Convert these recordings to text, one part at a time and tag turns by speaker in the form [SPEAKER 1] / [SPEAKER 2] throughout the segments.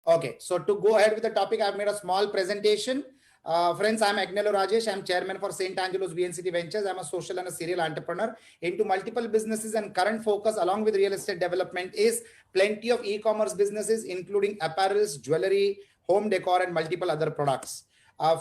[SPEAKER 1] Okay, so to go ahead with the topic, I've made a small presentation. Friends, I'm Agnello Rajesh. I'm chairman for St. Angelo's VNCT Ventures. I'm a social and a serial entrepreneur into multiple businesses, and current focus along with real estate development is plenty of e-commerce businesses, including apparels, jewelry, home decor, and multiple other products.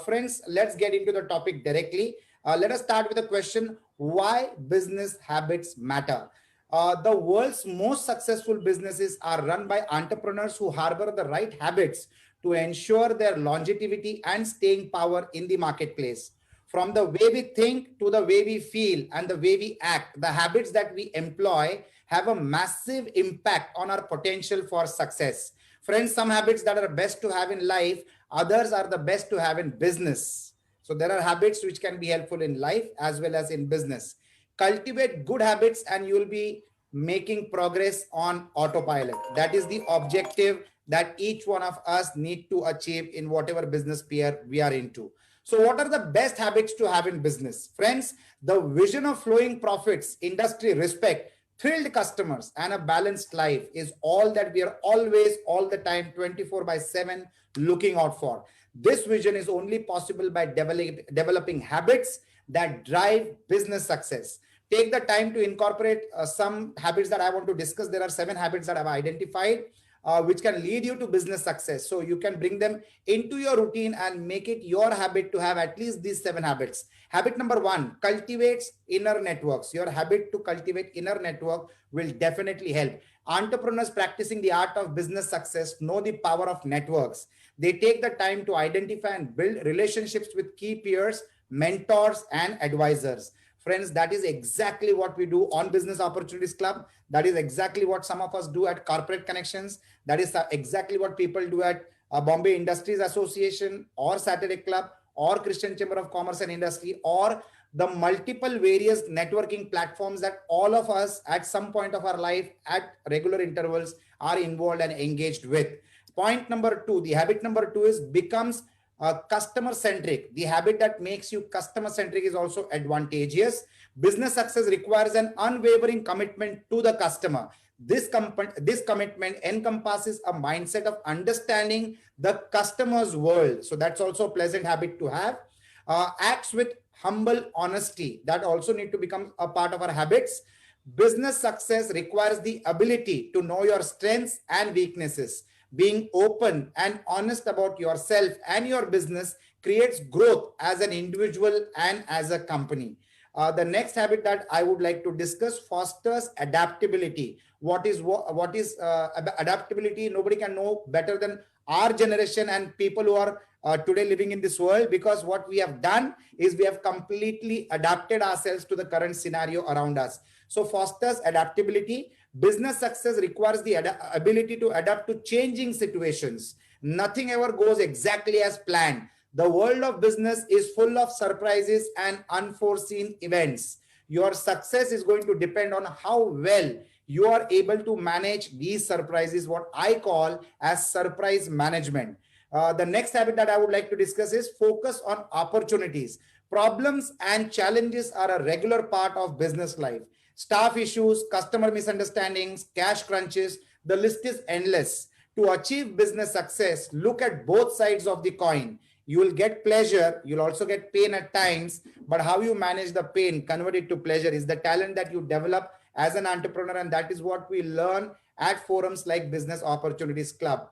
[SPEAKER 1] Friends, let's get into the topic directly. Let us start with the question, why business habits matter. The world's most successful businesses are run by entrepreneurs who harbor the right habits to ensure their longevity and staying power in the marketplace. From the way we think to the way we feel and the way we act, the habits that we employ have a massive impact on our potential for success. Friends, some habits that are best to have in life, others are the best to have in business. So there are habits which can be helpful in life as well as in business. Cultivate good habits and you will be making progress on autopilot. That is the objective that each one of us need to achieve in whatever business sphere we are into. So what are the best habits to have in business? Friends, the vision of flowing profits, industry respect, thrilled customers, and a balanced life is all that we are always, all the time, 24 by 7 looking out for. This vision is only possible by developing habits that drive business success. Take the time to incorporate some habits that I want to discuss. There are 7 habits that I've identified which can lead you to business success. So you can bring them into your routine and make it your habit to have at least these 7 habits. Habit number 1, cultivates inner networks. Your habit to cultivate inner network will definitely help. Entrepreneurs practicing the art of business success know the power of networks. They take the time to identify and build relationships with key peers, mentors, and advisors. Friends, that is exactly what we do on Business Opportunities Club. That is exactly what some of us do at Corporate Connections. That is exactly what people do at Bombay Industries Association or Saturday Club or Christian Chamber of Commerce and Industry, or the multiple various networking platforms that all of us at some point of our life at regular intervals are involved and engaged with. Point number 2, the habit number 2 is becomes customer centric. The habit that makes you customer centric is also advantageous. Business success requires an unwavering commitment to the customer. This commitment encompasses a mindset of understanding the customer's world. So that's also a pleasant habit to have. Acts with humble honesty, that also need to become a part of our habits. Business success requires the ability to know your strengths and weaknesses. Being open and honest about yourself and your business creates growth as an individual and as a company. The next habit that I would like to discuss fosters adaptability. What is adaptability? Nobody can know better than our generation and people who are today living in this world, because what we have done is we have completely adapted ourselves to the current scenario around us. So fosters adaptability. Business success requires the ability to adapt to changing situations. Nothing ever goes exactly as planned. The world of business is full of surprises and unforeseen events. Your success is going to depend on how well you are able to manage these surprises, what I call as surprise management. The next habit that I would like to discuss is focus on opportunities. Problems and challenges are a regular part of business life. Staff issues, customer misunderstandings, cash crunches, the list is endless. To achieve business success, look at both sides of the coin. You will get pleasure, you'll also get pain at times, but how you manage the pain, convert it to pleasure, is the talent that you develop as an entrepreneur, and that is what we learn at forums like Business Opportunities Club.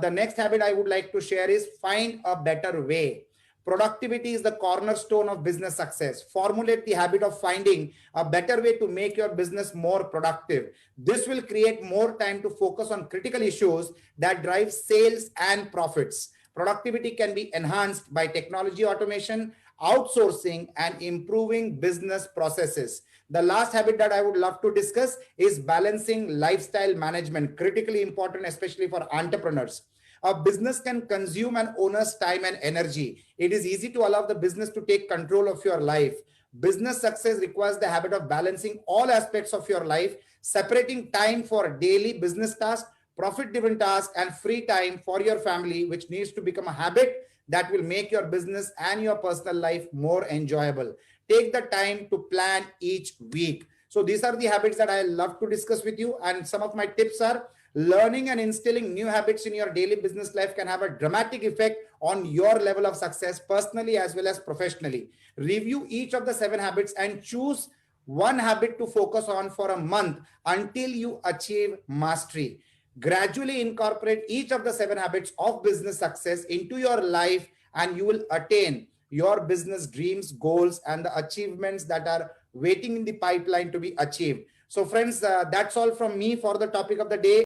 [SPEAKER 1] The next habit I would like to share is find a better way. Productivity is the cornerstone of business success. Formulate the habit of finding a better way to make your business more productive. This will create more time to focus on critical issues that drive sales and profits. Productivity can be enhanced by technology automation, outsourcing, and improving business processes. The last habit that I would love to discuss is balancing lifestyle management, critically important, especially for entrepreneurs. A business can consume an owner's time and energy. It is easy to allow the business to take control of your life. Business success requires the habit of balancing all aspects of your life, separating time for daily business tasks, profit-driven tasks, and free time for your family, which needs to become a habit that will make your business and your personal life more enjoyable. Take the time to plan each week. So these are the habits that I love to discuss with you. And some of my tips are Learning and instilling new habits in your daily business life can have a dramatic effect on your level of success personally as well as professionally. Review each of the 7 habits and choose one habit to focus on for a month until you achieve mastery. Gradually incorporate each of the 7 habits of business success into your life, and you will attain your business dreams, goals, and the achievements that are waiting in the pipeline to be achieved. So, friends, that's all from me for the topic of the day.